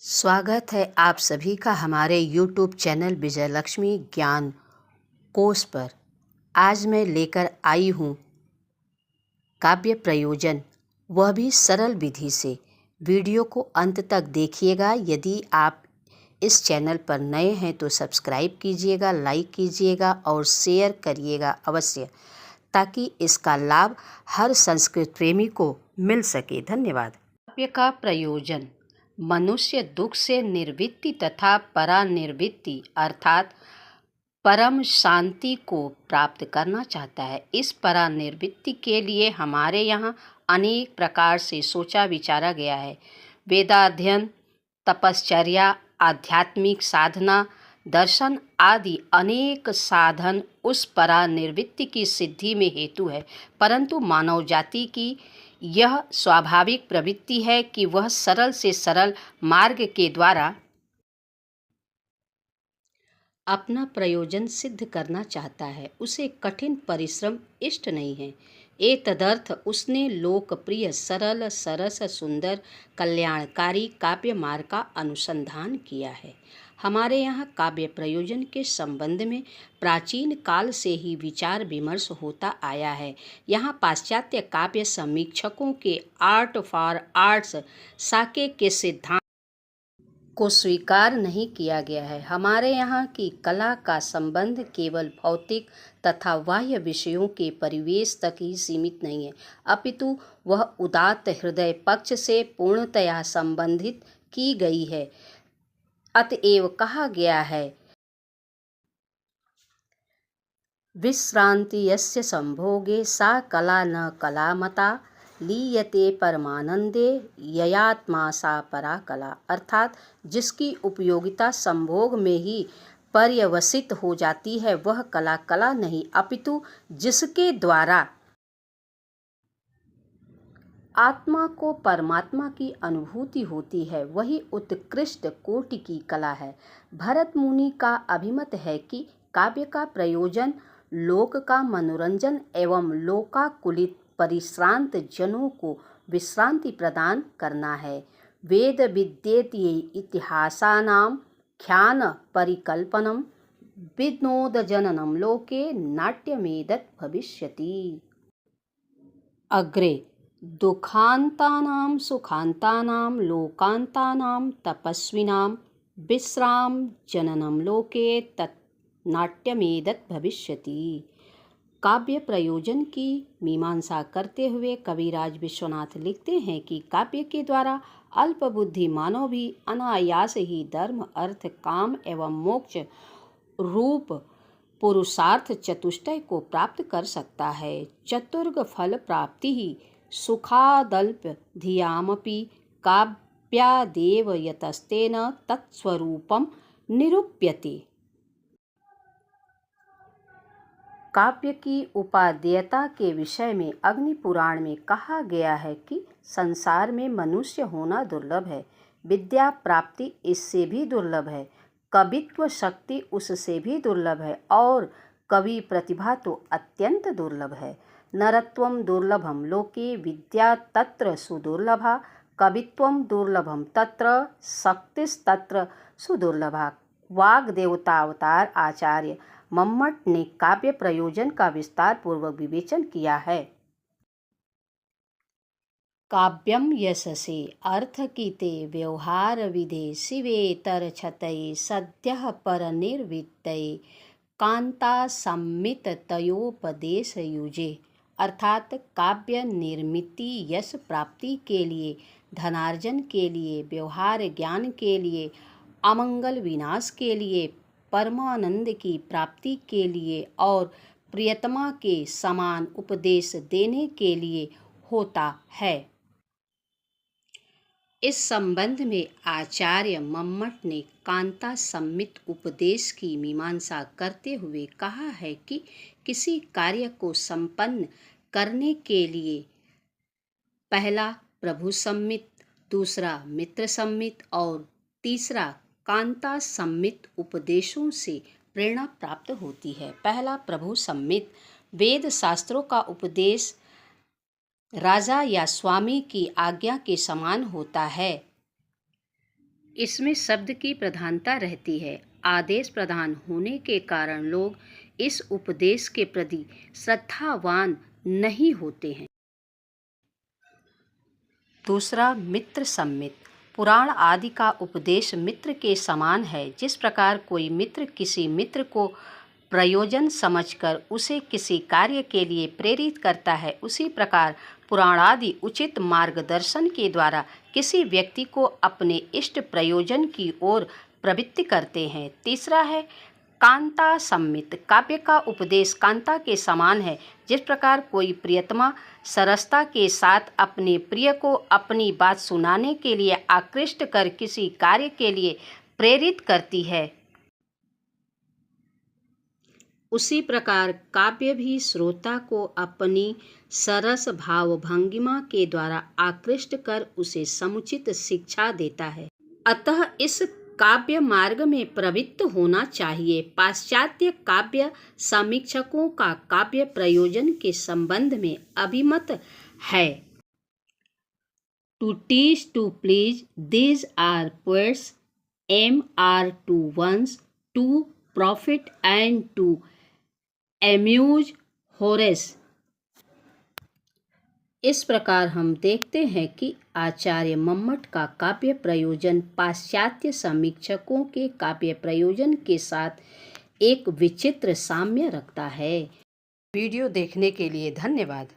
स्वागत है आप सभी का हमारे YouTube चैनल विजय लक्ष्मी ज्ञान कोश पर। आज मैं लेकर आई हूँ काव्य प्रयोजन, वह भी सरल विधि से। वीडियो को अंत तक देखिएगा। यदि आप इस चैनल पर नए हैं तो सब्सक्राइब कीजिएगा, लाइक कीजिएगा और शेयर करिएगा अवश्य, ताकि इसका लाभ हर संस्कृत प्रेमी को मिल सके। धन्यवाद। काव्य का प्रयोजन। मनुष्य दुख से निर्वृत्ति तथा परानिर्वृत्ति अर्थात परम शांति को प्राप्त करना चाहता है। इस परानिर्वृत्ति के लिए हमारे यहाँ अनेक प्रकार से सोचा विचारा गया है। वेदाध्ययन, तपश्चर्या, आध्यात्मिक साधना, दर्शन आदि अनेक साधन उस परानिर्वृत्ति की सिद्धि में हेतु है, परंतु मानव जाति की यह स्वाभाविक प्रवृत्ति है कि वह सरल से सरल मार्ग के द्वारा अपना प्रयोजन सिद्ध करना चाहता है। उसे कठिन परिश्रम इष्ट नहीं है। एतदर्थ उसने लोकप्रिय सरल सरस सुंदर कल्याणकारी काव्य मार्ग का अनुसंधान किया है। हमारे यहाँ काव्य प्रयोजन के संबंध में प्राचीन काल से ही विचार विमर्श होता आया है। यहाँ पाश्चात्य काव्य समीक्षकों के आर्ट फॉर आर्ट्स साके के सिद्धांत को स्वीकार नहीं किया गया है। हमारे यहाँ की कला का संबंध केवल भौतिक तथा बाह्य विषयों के परिवेश तक ही सीमित नहीं है, अपितु वह उदात्त हृदय पक्ष से पूर्णतया संबंधित की गई है। अतएव कहा गया है, विश्रांति यस्य संभोगे सा कला न कलामता लीयते परमानंदे ययात्मा सा परा कला। अर्थात जिसकी उपयोगिता संभोग में ही पर्यवसित हो जाती है वह कला कला नहीं, अपितु जिसके द्वारा आत्मा को परमात्मा की अनुभूति होती है वही उत्कृष्ट कोटि की कला है। भरत मुनि का अभिमत है कि काव्य का प्रयोजन लोक का मनोरंजन एवं लोकाकुलित परिश्रांत जनों को विश्रांति प्रदान करना है। वेद विद्येति इतिहासानां ख्यान परिकल्पनम विनोदजननं लोके नाट्यमेतत् भविष्यति। अग्रे दुःखान्तानां सुखान्तानां लोकान्तानां तपस्विनां विश्रामजननं लोके तत् नाट्यमेतत् भविष्यति। काव्य प्रयोजन की मीमांसा करते हुए कविराज विश्वनाथ लिखते हैं कि काव्य के द्वारा अल्पबुद्धि मानव भी अनायास ही धर्म अर्थ काम एवं मोक्ष रूप पुरुषार्थ चतुष्टय को प्राप्त कर सकता है। चतुर्ग फल प्राप्ति ही सुखादल्प धियामपि काव्यादेव यतस्तेन तत्स्वरूपं निरूप्यते। काव्य की उपादेयता के विषय में अग्नि पुराण में कहा गया है कि संसार में मनुष्य होना दुर्लभ है, विद्या प्राप्ति इससे भी दुर्लभ है, कवित्व शक्ति उससे भी दुर्लभ है और कवि प्रतिभा तो अत्यंत दुर्लभ है। नरत्वं दुर्लभम लोके विद्या तत्र सुदुर्लभा, कवित्वं दुर्लभम तत्र शक्तिस्तत्र सुदुर्लभा। वाग्देवतावतार आचार्य मम्मट ने काव्य प्रयोजन का विस्तार पूर्वक विवेचन किया है। काव्यम यशसे अर्थ कीते व्यवहार विधे शिवेतर छतये सद्यः परनिर्वृत्तये कांता सम्मित तयोपदेश युजे। अर्थात काव्य निर्मित यश प्राप्ति के लिए, धनार्जन के लिए, व्यवहार ज्ञान के लिए, अमंगल विनाश के लिए, परमानंद की प्राप्ति के लिए और प्रियतमा के समान उपदेश देने के लिए होता है। इस संबंध में आचार्य मम्मट ने कांता सम्मित उपदेश की मीमांसा करते हुए कहा है कि किसी कार्य को संपन्न करने के लिए पहला प्रभु सम्मित, दूसरा मित्र सम्मित और तीसरा कांता सम्मित उपदेशों से प्रेरणा प्राप्त होती है। पहला प्रभु सम्मित वेद शास्त्रों का उपदेश राजा या स्वामी की आज्ञा के समान होता है। इसमें शब्द की प्रधानता रहती है। आदेश प्रधान होने के कारण लोग इस उपदेश के प्रति श्रद्धावान नहीं होते हैं। दूसरा, मित्र सम्मित। पुराण आदि का उपदेश मित्र के समान है। जिस प्रकार कोई मित्र किसी मित्र को प्रयोजन समझकर उसे किसी कार्य के लिए प्रेरित करता है, उसी प्रकार पुराण आदि उचित मार्गदर्शन के द्वारा किसी व्यक्ति को अपने इष्ट प्रयोजन की ओर प्रवृत्त करते हैं। तीसरा है कांता सम्मित। काव्य का उपदेश कांता के समान है। जिस प्रकार कोई प्रियतमा सरसता के साथ अपने प्रिय को अपनी बात सुनाने के लिए आकृष्ट कर किसी कार्य के लिए प्रेरित करती है, उसी प्रकार काव्य भी श्रोता को अपनी सरस भाव भंगिमा के द्वारा आकृष्ट कर उसे समुचित शिक्षा देता है। अतः इस काव्य मार्ग में प्रवृत्त होना चाहिए। पाश्चात्य काव्य समीक्षकों का काव्य प्रयोजन के संबंध में अभिमत है। To teach, to please, these are poets, aim are to ones, to profit and to amuse Horace। इस प्रकार हम देखते हैं कि आचार्य मम्मट का काव्य प्रयोजन पाश्चात्य समीक्षकों के काव्य प्रयोजन के साथ एक विचित्र साम्य रखता है। वीडियो देखने के लिए धन्यवाद।